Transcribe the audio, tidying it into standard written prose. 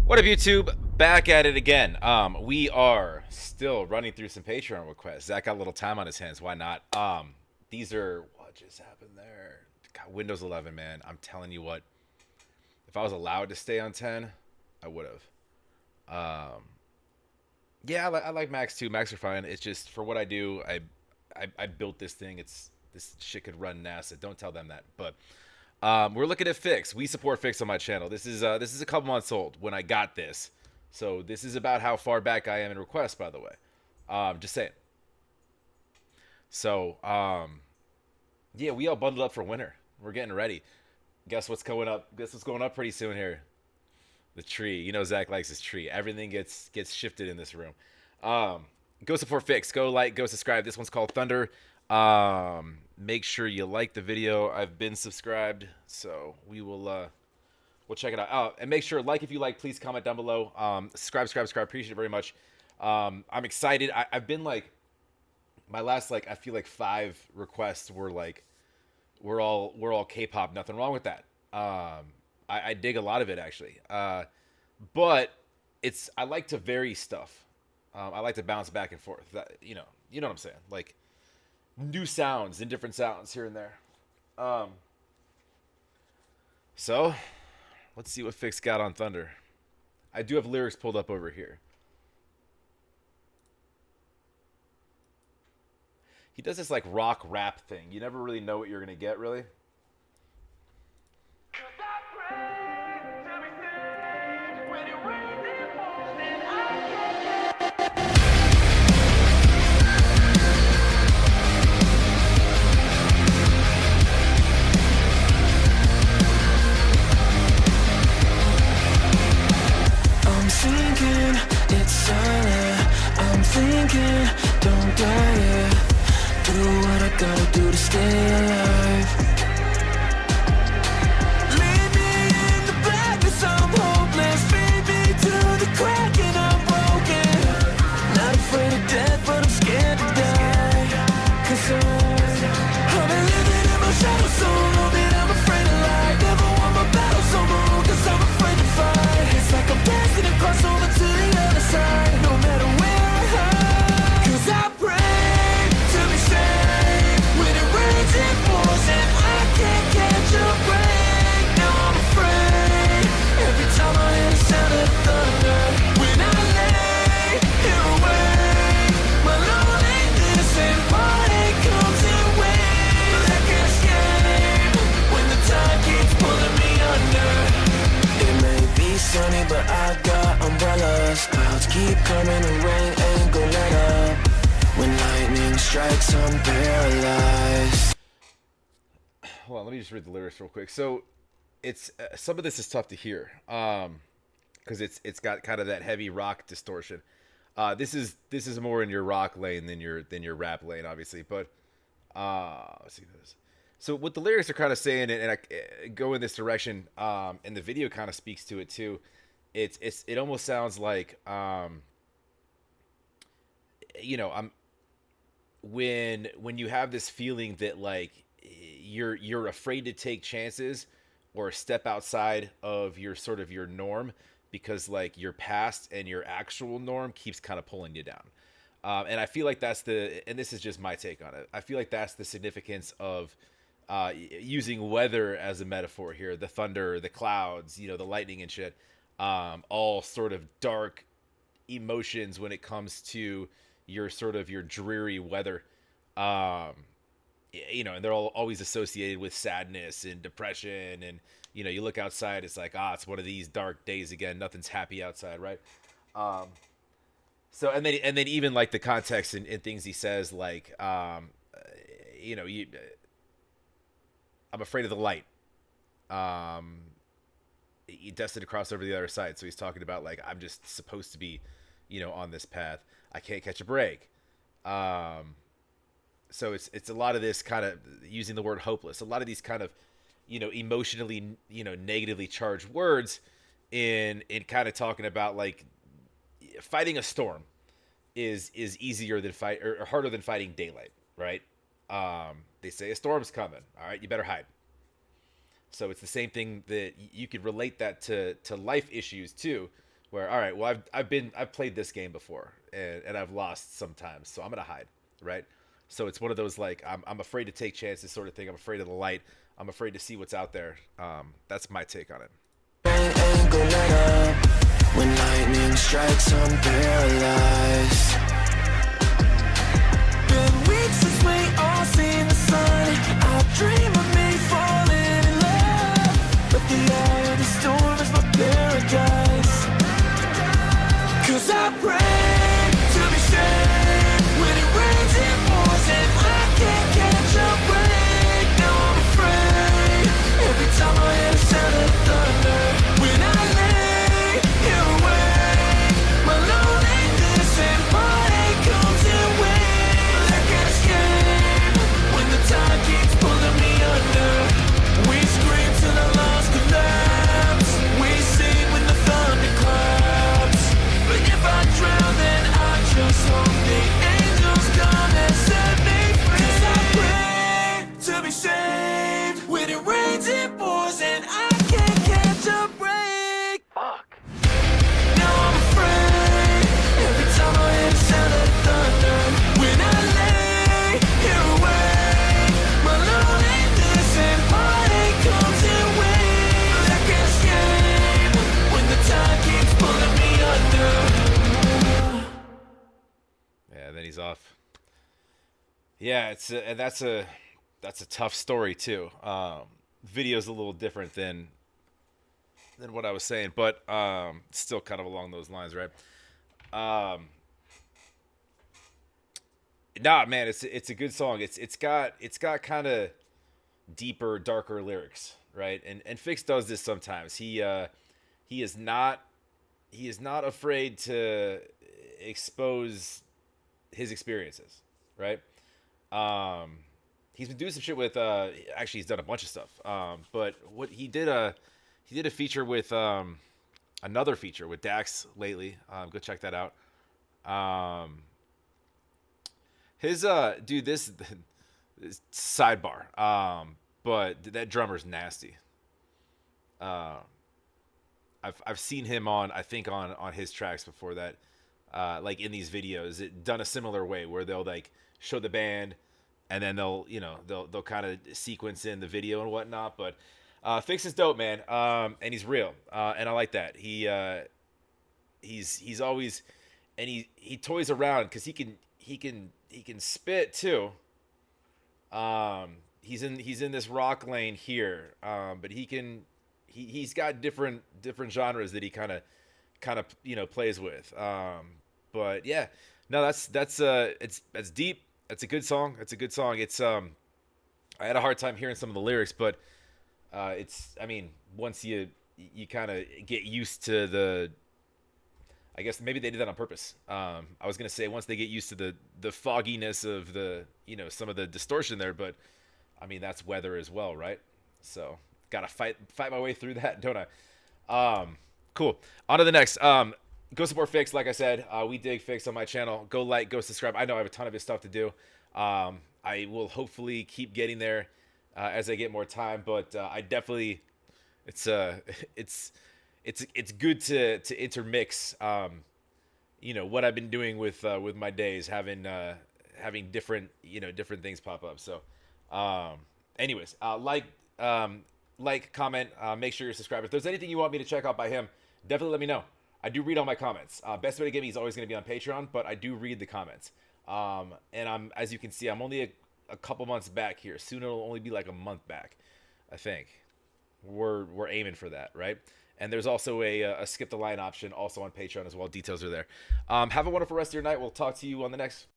What up, YouTube? Back at it again. We are still running through some Patreon requests. Zach got a little time on his hands. Why not? These are what just happened there. God, Windows 11, man. I'm telling you what. If I was allowed to stay on 10, I would have. Yeah, I like Macs too. Macs are fine. It's just for what I do. I built this thing. This shit could run NASA. Don't tell them that. But we're looking at PHIX. We support PHIX on my channel. This is a couple months old when I got this, so this is about how far back I am in requests. By the way, just saying. So yeah, we all bundled up for winter. We're getting ready. Guess what's going up? Guess what's going up pretty soon here? The tree. You know Zach likes his tree. Everything gets shifted in this room. Um, Go support PHIX. Go like. Go subscribe. This one's called Thunder. Make sure you like the video. I've been subscribed, so we'll check it out. Oh, and make sure like if you like. Please comment down below. Subscribe. Appreciate it very much. I'm excited. I've been like my last like I feel like 5 requests were like we're all K-pop. Nothing wrong with that. I dig a lot of it actually. But it's I like to vary stuff. I like to bounce back and forth. You know what I'm saying? Like new sounds and different sounds here and there. Um, so let's see what Fix got on Thunder. I do have lyrics pulled up over here. He does this like rock rap thing. You never really know what you're gonna get, really. I'm thinking it's silent. I'm thinking, don't die yet. Do what I gotta do to stay alive. Leave me in the blackness, I'm hopeless. Fade me to the crack and I'm broken. Not afraid of death, but I'm scared to die. Cause I've been living in my shadow so long that I'm afraid to lie. Never won my battle so long cause I'm afraid to fight. It's like I'm destined to cross over to the other side. No matter where I hide. Cause I pray to be saved. When it rains it pours and I can't catch a break. Now I'm afraid. Every time I hear the sound of thunder. When I lay here awake. My loneliness and heartache comes in waves. But I can't escape. When the tide keeps pulling me under. It may be sunny but I got umbrellas. Clouds keep coming and rain ain't gon' let up. When lightning strikes I'm paralyzed. Hold on, let me just read the lyrics real quick. So it's some of this is tough to hear because it's got kind of that heavy rock distortion. This is more in your rock lane than your rap lane, obviously. But let's see this. So what the lyrics are kind of saying, and I go in this direction, and the video kind of speaks to it too. It almost sounds like I'm when you have this feeling that like you're afraid to take chances or step outside of your sort of your norm because like your past and your actual norm keeps kind of pulling you down. And I feel like and this is just my take on it. I feel like that's the significance of using weather as a metaphor here. The thunder, the clouds, the lightning and shit. All sort of dark emotions when it comes to your sort of your dreary weather. Um, and they're all always associated with sadness and depression. And you look outside, it's like it's one of these dark days again. Nothing's happy outside, right? Um, so and then even like the context and things he says, like you, I'm afraid of the light. Um, he destined to cross over the other side. So he's talking about like I'm just supposed to be, on this path. I can't catch a break. Um, so it's a lot of this kind of using the word hopeless. A lot of these kind of emotionally negatively charged words in kind of talking about like fighting a storm is easier than fight or harder than fighting daylight, right? They say a storm's coming. All right, you better hide. So it's the same thing that you could relate that to life issues too, where all right, well I've played this game before and I've lost sometimes, so I'm gonna hide, right? So it's one of those like I'm afraid to take chances sort of thing. I'm afraid of the light. I'm afraid to see what's out there. That's my take on it. Ain't gonna let up. When lightning strikes, I'm paralyzed. Been weeks since we all seen the sun. I dream of me falling in love, but the eye of the storm is my paradise. 'Cause I pray to be saved when it rains and pours and I can't catch a break. Now I'm afraid every time I hear the sound of thunder. When I lay here awake, my loneliness and heartache comes in waves. I can't escape when the tide keeps pulling me under. We scream till our lungs collapse. We sing when the thunder claps. But if I drown, then I just hope the angels come and set me free. 'Cause I pray to be saved when it rains and pours and I can't catch a break. Fuck. Now I'm afraid every time I hear the sound of thunder. When I lay here awake, my loneliness and heartache comes in waves. I can't escape when the tide keeps pulling me under. Yeah, then he's off. Yeah, and that's a tough story too. Video's a little different than what I was saying, but still kind of along those lines, right? Um, nah, man, it's a good song. It's got kind of deeper, darker lyrics, right? And Fix does this sometimes. He is not he is not afraid to expose his experiences, right? Um, he's been doing some shit with actually he's done a bunch of stuff. But what he did a feature with another feature with Dax lately. Go check that out. Um, his dude this sidebar. But that drummer's nasty. Uh, I've seen him on I think on his tracks before that. Like in these videos, it done a similar way where they'll like show the band, and then they'll kind of sequence in the video and whatnot. But Fix is dope, man, and he's real, and I like that. He's always and he toys around because he can spit too. He's in this rock lane here, but he's got different genres that he kind of plays with. But yeah, no, that's deep. That's a good song. It's a good song. It's I had a hard time hearing some of the lyrics, but it's I mean once you kind of get used to the I guess maybe they did that on purpose. I was gonna say once they get used to the fogginess of the some of the distortion there, but I mean that's weather as well, right? So gotta fight my way through that, don't I? Cool. On to the next. Go support Fix. Like I said, we dig Fix on my channel. Go like, go subscribe. I know I have a ton of his stuff to do. I will hopefully keep getting there as I get more time, but I definitely it's it's it's good to intermix what I've been doing with my days, having different different things pop up. So anyways, like, comment, make sure you're subscribed. If there's anything you want me to check out by him, definitely let me know. I do read all my comments. Best way to get me is always going to be on Patreon, but I do read the comments. And as you can see, I'm only a couple months back here. Soon it'll only be like a month back, I think. We're aiming for that, right? And there's also a skip the line option also on Patreon as well. Details are there. Have a wonderful rest of your night. We'll talk to you on the next